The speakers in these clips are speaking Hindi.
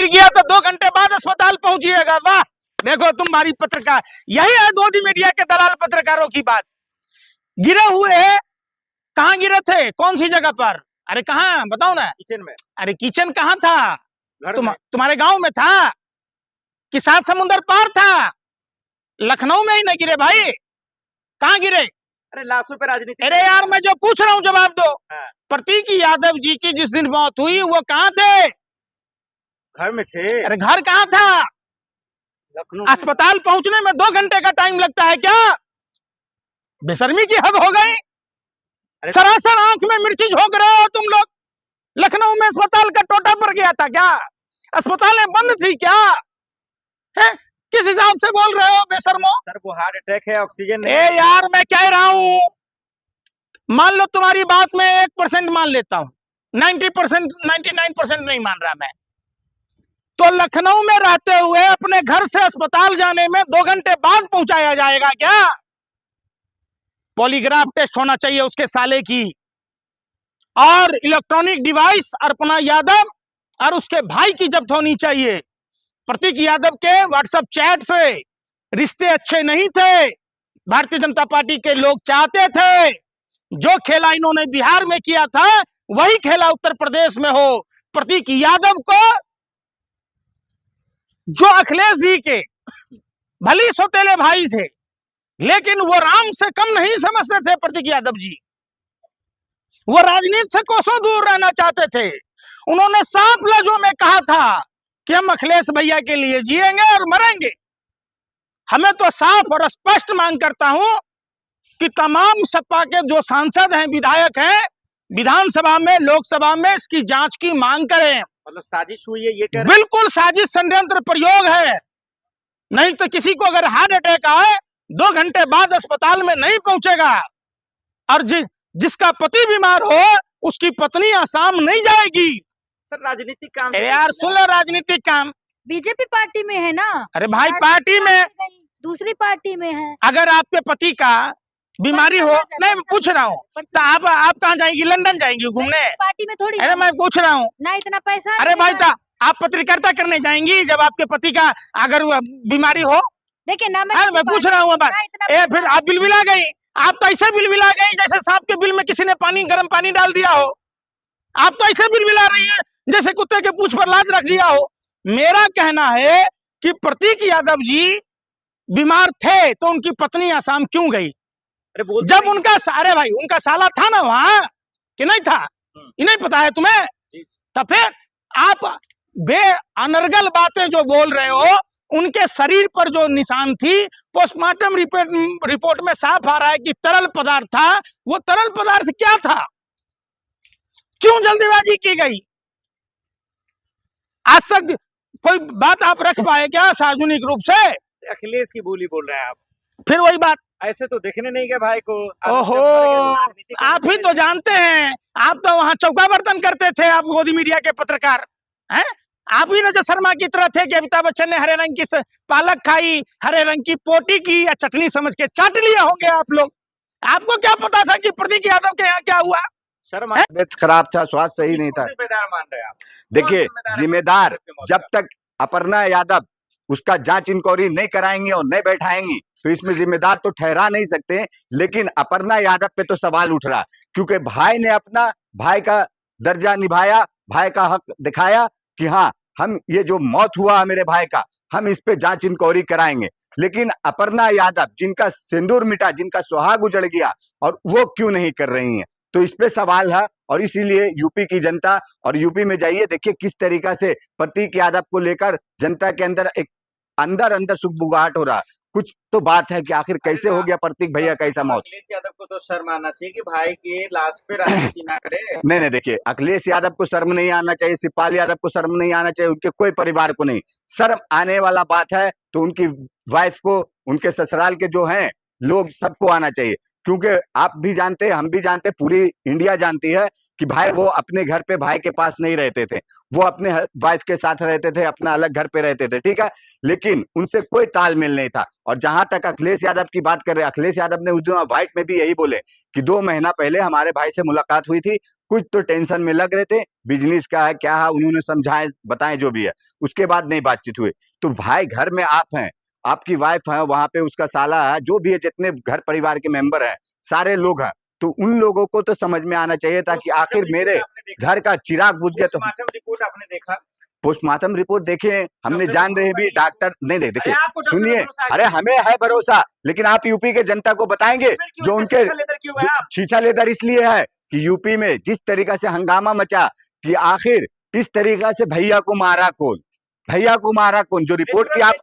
की किया तो 2 घंटे बाद अस्पताल पहुंचिएगा। वाह, देखो तुम्हारी पत्रकार, यही है गोदी मीडिया के दलाल पत्रकारों की बात। गिरे हुए कहाँ गिरे थे, कौन सी जगह पर? अरे कहाँ बताओ ना। किचन में। अरे किचन कहाँ था? घर में। तुम्हारे गांव में था कि 7 समुंदर पार था? लखनऊ में ही नहीं गिरे भाई, कहाँ गिरे? अरे लाशों पे राजनीति। अरे यार मैं जो पूछ रहा हूँ जवाब दो। हाँ। प्रतीक यादव जी की जिस दिन मौत हुई वो कहाँ थे? घर में थे। अरे घर कहाँ था? लखनऊ। अस्पताल पहुंचने में 2 घंटे का टाइम लगता है क्या? बेशर्मी की हद हो गई। सरासर आंख में मिर्ची झोंक रहे हो तुम लोग। लखनऊ में अस्पताल का टोटा पड़ गया था क्या? अस्पतालें बंद थी क्या? है किस हिसाब से बोल रहे हो बेशर्मो? सर वो हार्ट अटैक है, ऑक्सीजन ए यार मैं कह रहा हूं, मान लो तुम्हारी बात में 1% मान लेता हूं, 90%, 99% नहीं मान रहा मैं। तो लखनऊ में रहते हुए अपने घर से अस्पताल जाने में 2 घंटे बाद पहुंचाया जाएगा क्या? पॉलीग्राफ टेस्ट होना चाहिए उसके साले की, और इलेक्ट्रॉनिक डिवाइस अर्पणा यादव और उसके भाई की जब्त होनी चाहिए। प्रतीक यादव के व्हाट्सएप चैट से रिश्ते अच्छे नहीं थे। भारतीय जनता पार्टी के लोग चाहते थे जो खेला इन्होंने बिहार में किया था वही खेला उत्तर प्रदेश में हो। प्रतीक यादव को जो अखिलेश जी के भली सौतेले भाई थे, लेकिन वो राम से कम नहीं समझते थे प्रतीक यादव जी। वो राजनीति से कोसों दूर रहना चाहते थे। उन्होंने साफ लफ्जों में कहा था कि हम अखिलेश भैया के लिए जिएंगे और मरेंगे। हमें तो साफ और स्पष्ट मांग करता हूं कि तमाम सपा के जो सांसद हैं, विधायक हैं, विधानसभा में, लोकसभा में इसकी जांच की मांग करें। मतलब साजिश हुई है ये कह रहे? बिल्कुल साजिश, षड्यंत्र प्रयोग है। नहीं तो किसी को अगर हार्ट अटैक आए 2 घंटे बाद अस्पताल में नहीं पहुंचेगा, और जिसका पति बीमार हो उसकी पत्नी आसाम नहीं जाएगी। सर राजनीतिक काम। यार सुन लो, राजनीतिक काम बीजेपी पार्टी में है ना। अरे भाई पार्टी में, दूसरी पार्टी में है। अगर आपके पति का बीमारी हो, नहीं मैं पूछ रहा हूँ, तो आप कहाँ जाएंगी? लंदन जाएंगी घूमने? पार्टी में थोड़ी। अरे मैं पूछ रहा हूँ ना, इतना पैसा। अरे भाई तो आप पत्रकारिता करने जाएंगी जब आपके पति का अगर बीमारी हो? देखिए ना, मैं पूछ रहा हूँ फिर आप बिलबिला गई। आप तो ऐसे बिलबिला गई जैसे सांप के बिल में किसी ने गर्म पानी डाल दिया हो। आप तो ऐसे बिलबिला रही है जैसे कुत्ते के पूंछ पर लात रख दिया हो। मेरा कहना है कि प्रतीक यादव जी बीमार थे तो उनकी पत्नी आसाम क्यों गई? अरे जब उनका, अरे भाई उनका साला था ना वहां कि नहीं था? ये नहीं पता है तुम्हें? तो फिर आप अनर्गल बातें जो बोल रहे हो, उनके शरीर पर जो निशान थी पोस्टमार्टम रिपोर्ट में साफ आ रहा है कि तरल पदार्थ था। वो तरल पदार्थ क्या था? क्यों जल्दीबाजी की गई? आज तक कोई बात आप रख पाए क्या सार्वजनिक रूप से? अखिलेश की बोली बोल रहे हैं आप। फिर वही बात, ऐसे तो देखने नहीं गए भाई को। ओहो, आप ही तो जानते हैं, आप तो वहां चौका बर्तन करते थे, आप गोदी मीडिया के पत्रकार हैं। आप ही नजर शर्मा की तरह थे कि अमिताभ बच्चन ने हरे रंग की पालक खाई, हरे रंग की पोटी की या चटनी समझ के चाट लिए होंगे आप लोग। आपको क्या पता था कि प्रतीक यादव के यहाँ क्या हुआ? शर्मा तबीयत खराब था, स्वास्थ्य सही नहीं था। जिम्मेदार मान रहे हैं आप? देखिए जिम्मेदार, जब तक अपर्णा यादव उसका जांच इंक्वायरी नहीं कराएंगे और नहीं बैठाएंगी तो इसमें जिम्मेदार तो ठहरा नहीं सकते। लेकिन अपर्णा यादव पे तो सवाल उठ रहा, क्योंकि भाई ने अपना भाई का दर्जा निभाया, भाई का हक दिखाया कि हाँ हम ये जो मौत हुआ मेरे भाई का, हम इस पे जांच इंक्वायरी कराएंगे। लेकिन अपर्णा यादव जिनका सिंदूर मिटा, जिनका सुहाग उजड़ गया, और वो क्यों नहीं कर रही हैं? तो इस पे सवाल है। और इसीलिए यूपी की जनता, और यूपी में जाइए देखिए किस तरीका से प्रतीक यादव को लेकर जनता के अंदर एक अंदर सुगबुगाहट हो रहा। कुछ तो बात है कि आखिर कैसे हो गया प्रतीक भैया का ऐसा मौत। अखिलेश यादव को तो शर्म आना चाहिए कि भाई के लाश पे राजनीति ना करे। नहीं देखिए, अखिलेश यादव को शर्म नहीं आना चाहिए, शिवपाल यादव को शर्म नहीं आना चाहिए, उनके कोई परिवार को नहीं। शर्म आने वाला बात है तो उनकी वाइफ को, उनके ससुराल के जो हैं लोग, सबको आना चाहिए। क्योंकि आप भी जानते हैं, हम भी जानते हैं, पूरी इंडिया जानती है कि भाई वो अपने घर पे भाई के पास नहीं रहते थे, वो अपने वाइफ के साथ रहते थे, अपना अलग घर पे रहते थे, ठीक है। लेकिन उनसे कोई तालमेल नहीं था। और जहां तक अखिलेश यादव की बात कर रहे हैं, अखिलेश यादव ने उस दिन व्हाइट में भी यही बोले कि 2 महीना पहले हमारे भाई से मुलाकात हुई थी, कुछ तो टेंशन में लग रहे थे, बिजनेस का है क्या है, उन्होंने समझाए बताएं जो भी है, उसके बाद नहीं बातचीत हुई। तो भाई घर में आप हैं, आपकी वाइफ है, वहां पे उसका साला है, जो भी है, जितने घर परिवार के मेंबर हैं, सारे लोग हैं, तो उन लोगों को तो समझ में आना चाहिए था कि आखिर मेरे घर का चिराग बुझ गया। तो पोस्टमार्टम रिपोर्ट आपने देखा? पोस्टमार्टम रिपोर्ट देखे, हमने डॉक्टर जान को रहे भरोसा भी नहीं है? डॉक्टर नहीं देख देखिए, अरे आपको डॉक्टर पे सुनिए, भरोसा आ अरे गया? हमें है भरोसा, लेकिन आप यूपी के जनता को बताएंगे फिर क्यों जो इतना उनके छीछा लेदर क्यों है आप? छीछा लेदर इसलिए है कि यूपी में जिस तरीका से हंगामा मचा कि आखिर इस तरीका से भैया को मारा कौन, भैया को मारा कौन, जो रिपोर्ट की आप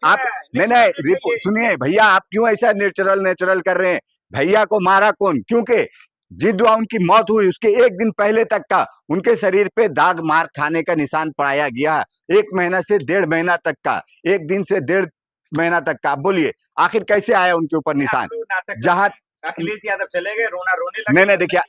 नहीं रिपोर्ट सुनिए भैया, आप क्यों ऐसा नेचुरल कर रहे हैं, भैया को मारा कौन, क्योंकि जिद्दुआ उनकी मौत हुई उसके एक दिन पहले तक का उनके शरीर पे दाग मार खाने का निशान पाया गया, 1 महीना से 1.5 महीना तक का, 1 दिन से 1.5 महीना तक का। आप बोलिए आखिर कैसे आया उनके ऊपर निशान? जहां अखिलेश यादव चले गए, रोना रोने लगे, नहीं देखिए,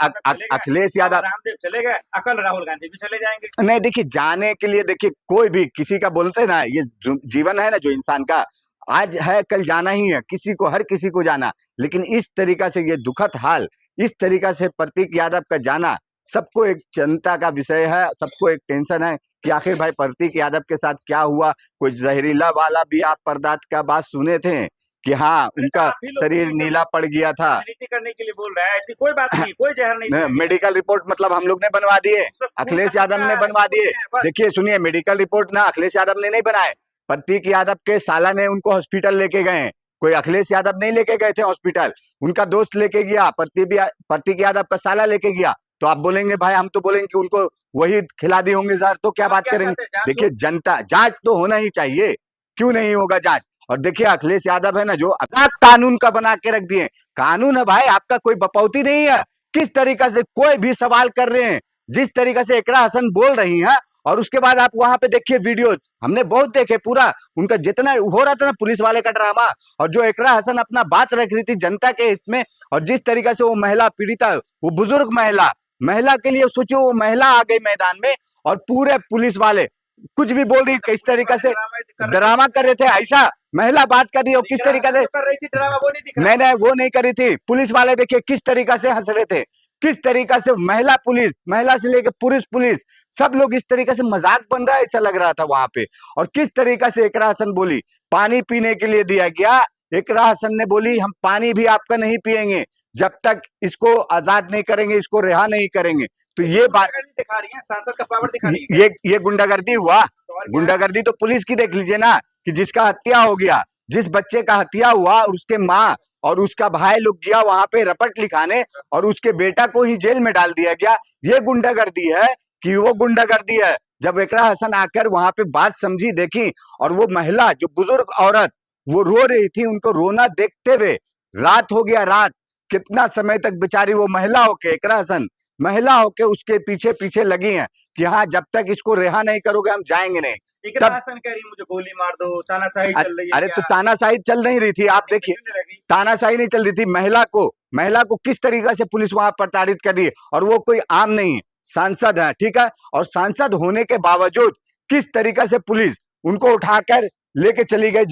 अखिलेश यादव, रामदेव चले गए, अकल राहुल गांधी भी चले जाएंगे। नहीं देखिए, जाने के लिए देखिए कोई भी किसी का बोलते ना, ये जीवन है ना जो इंसान का, आज है कल जाना ही है, किसी को हर किसी को जाना, लेकिन इस तरीका से ये दुखद हाल, इस तरीका से प्रतीक यादव का जाना सबको एक चिंता का विषय है, सबको एक टेंशन है कि आखिर भाई प्रतीक यादव के साथ क्या हुआ। कोई जहरीला वाला भी आप पदार्थ का बात सुने थे कि हाँ उनका शरीर नीला पड़ गया था, राजनीति करने के लिए बोल रहा है, ऐसी कोई बात नहीं, कोई जहर नहीं। मेडिकल रिपोर्ट मतलब हम लोग ने बनवा दिए, अखिलेश यादव ने बनवा दिए। देखिए सुनिए, मेडिकल रिपोर्ट ना अखिलेश यादव ने नहीं बनाए, प्रतीक यादव के साला ने उनको हॉस्पिटल लेके गए, कोई अखिलेश यादव नहीं लेके गए थे हॉस्पिटल, उनका दोस्त लेके गया, प्रतीक यादव का साला लेके गया। तो आप बोलेंगे भाई, हम तो बोलेंगे कि उनको वही खिला दिए होंगे जहर, तो क्या बात करेंगे? देखिए जनता, जांच तो होना ही चाहिए, क्यों नहीं होगा जांच? और देखिए अखिलेश यादव है ना जो अपना कानून का बना के रख दिए, कानून है भाई, आपका कोई बपौती नहीं है। किस तरीका से कोई भी सवाल कर रहे हैं, जिस तरीका से इकरा हसन बोल रही है, और उसके बाद आप वहां पे देखिए वीडियो, हमने बहुत देखे, पूरा उनका जितना हो रहा था ना पुलिस वाले का ड्रामा, और जो इकरा हसन अपना बात रख रही थी जनता के हित में, और जिस तरीका से वो महिला पीड़िता, वो बुजुर्ग महिला के लिए सोचो, वो महिला आ गई मैदान में और पूरे पुलिस वाले कुछ भी बोल रही, किस तरीका से ड्रामा कर रहे थे, ऐसा महिला बात कर रही हो किस तरीका से कर रही थी ड्रामा, वो नहीं दिख रहा। नहीं वो नहीं करी थी, पुलिस वाले देखिए किस तरीका से हंस रहे थे, किस तरीका से महिला पुलिस, महिला से लेकर पुरुष पुलिस, सब लोग इस तरीके से मजाक बन रहा है ऐसा लग रहा था वहां पे। और किस तरीका से इकरा हसन बोली, पानी पीने के लिए दिया गया, इकरा हसन ने बोली हम पानी भी आपका नहीं पिएंगे जब तक इसको आजाद नहीं करेंगे, इसको रिहा नहीं करेंगे। तो ये बात दिखा रही है, सांसद का पावर दिखा रही है। ये गुंडागर्दी हुआ, गुंडागर्दी तो पुलिस की देख लीजिए ना, कि जिसका हत्या हो गया, जिस बच्चे का हत्या हुआ और उसके माँ और उसका भाई लोग गया वहां पे रपट लिखाने और उसके बेटा को ही जेल में डाल दिया गया, ये गुंडागर्दी है कि वो गुंडागर्दी है। जब इकरा हसन आकर वहां पे बात समझी, देखी, और वो महिला जो बुजुर्ग औरत वो रो रही थी, उनको रोना देखते हुए रात हो गया, रात कितना समय तक बेचारी वो महिला होके, इकरा हसन महिला होके उसके पीछे पीछे लगी हैं कि हाँ जब तक इसको रिहा नहीं करोगे हम जाएंगे नहीं। इकरा हसन कह रही मुझे गोली मार दो, तानाशाही चल रही है। अरे तो तानाशाही चल नहीं रही थी, आप देखिए तानाशाही नहीं चल रही थी, महिला को किस तरीके से पुलिस वहां प्रताड़ित कर रही है, और वो कोई आम नहीं है, सांसद है, ठीक है, और सांसद होने के बावजूद किस तरीके से पुलिस उनको उठाकर लेके चली गई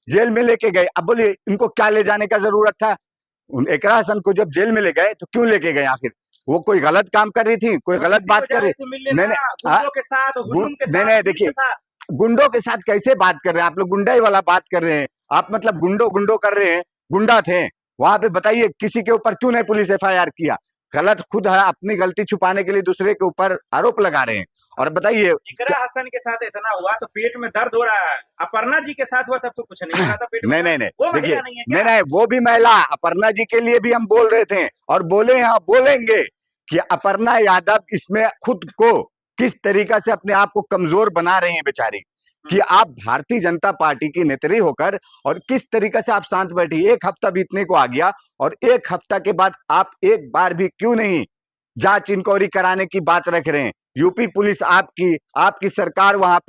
जेल में लेके गए। अब बोलिए इनको क्या ले जाने का जरूरत था? इकरा हसन को जब जेल में ले गए तो क्यों लेके गए? आखिर वो कोई गलत काम कर रही थी, कोई गलत बात कर रही? नहीं देखिए, गुंडों के साथ कैसे बात कर रहे हैं आप लोग? गुंडा ही वाला बात कर रहे हैं आप, मतलब गुंडो कर रहे हैं, गुंडा थे वहां पे। बताइए किसी के ऊपर क्यों नहीं पुलिस FIR किया? गलत खुद है, अपनी गलती छुपाने के लिए दूसरे के ऊपर आरोप लगा रहे हैं। और बताइए इकरा हसन के साथ इतना हुआ तो पेट में दर्द हो रहा है, अपर्णा जी के साथ हुआ तब तो कुछ नहीं हुआ था पेट में। नहीं देखिए, नहीं वो भी महिला, अपर्णा जी के लिए भी हम बोल रहे थे और बोले हाँ बोलेंगे कि अपर्णा यादव इसमें खुद को किस तरीका से अपने आप को कमजोर बना रही हैं बेचारी, कि आप भारतीय जनता पार्टी की नेत्री होकर और किस तरीके से आप शांत बैठी। 1 हफ्ता बीतने को आ गया और 1 हफ्ता के बाद आप एक बार भी क्यों नहीं जांच इंक्वायरी कराने की बात रख रहे हैं? यूपी पुलिस आपकी सरकार वहां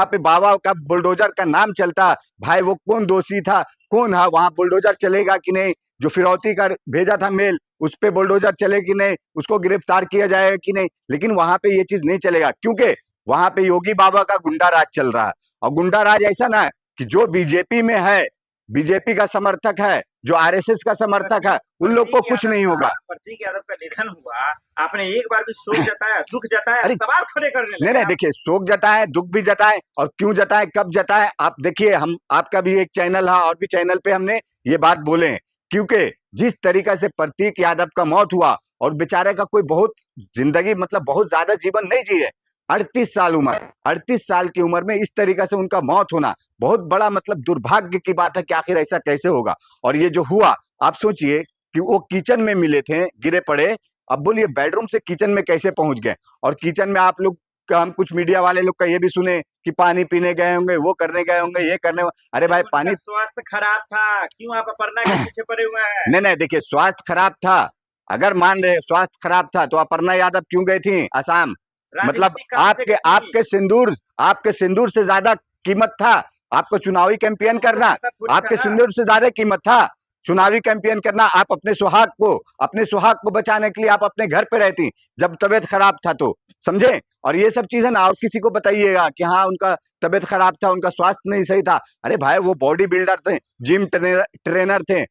पे बाबा का बुलडोजर का नाम चलता, भाई वो कौन दोषी था, कौन है वहां? बुलडोजर चलेगा कि नहीं? जो फिरौती का भेजा था मेल, उस पे बुलडोजर चले कि नहीं? उसको गिरफ्तार किया जाएगा कि नहीं? लेकिन वहां पे ये चीज नहीं चलेगा, क्योंकि वहां पे योगी बाबा का गुंडा राज चल रहा है। और गुंडा राज ऐसा ना कि जो बीजेपी में है, बीजेपी का समर्थक है, जो आरएसएस का समर्थक है उन लोग को कुछ नहीं होगा। प्रतीक यादव का निधन हुआ, आपने एक बार भी शोक जताया, दुख जताया, अरे, सवाल खड़े करने नहीं लगे नहीं, देखिए शोक जताए, दुख भी जताए, और क्यों जताए, कब जताए, आप देखिए, हम आपका भी एक चैनल है और भी चैनल पे हमने ये बात बोले हैं, क्योंकि जिस तरीका से प्रतीक यादव का मौत हुआ, और बेचारे का कोई बहुत जिंदगी मतलब बहुत ज्यादा जीवन नहीं जिए, 38 साल उम्र, 38 साल की उम्र में इस तरीका से उनका मौत होना बहुत बड़ा मतलब दुर्भाग्य की बात है कि आखिर ऐसा कैसे होगा। और ये जो हुआ, आप सोचिए कि वो किचन में मिले थे गिरे पड़े, अब बोलिए बेडरूम से किचन में कैसे पहुंच गए। और किचन में आप लोग का, हम कुछ मीडिया वाले लोग का ये भी सुने कि पानी पीने गए होंगे, वो करने गए होंगे, ये करने, अरे भाई उनका पानी, स्वास्थ्य खराब था, क्यों आप अपर्णा के पीछे पड़े हुए हैं? नहीं नहीं, देखिए स्वास्थ्य खराब था, अगर मान रहे स्वास्थ्य खराब था तो अपर्णा यादव क्यों गई थी असम? मतलब राजनीतिक काम से गई थी। आपके सिंदूर से ज्यादा कीमत था आपको चुनावी कैंपेन करना, थोड़ी आपके था। सिंदूर से ज्यादा कीमत था चुनावी कैंपेन करना। आप अपने सुहाग को बचाने के लिए आप अपने घर पे रहती जब तबीयत खराब था, तो समझे। और ये सब चीजें ना और किसी को बताइएगा कि हाँ उनका तबीयत खराब था, उनका स्वास्थ्य नहीं सही था, अरे भाई वो बॉडी बिल्डर थे, जिम ट्रेनर थे,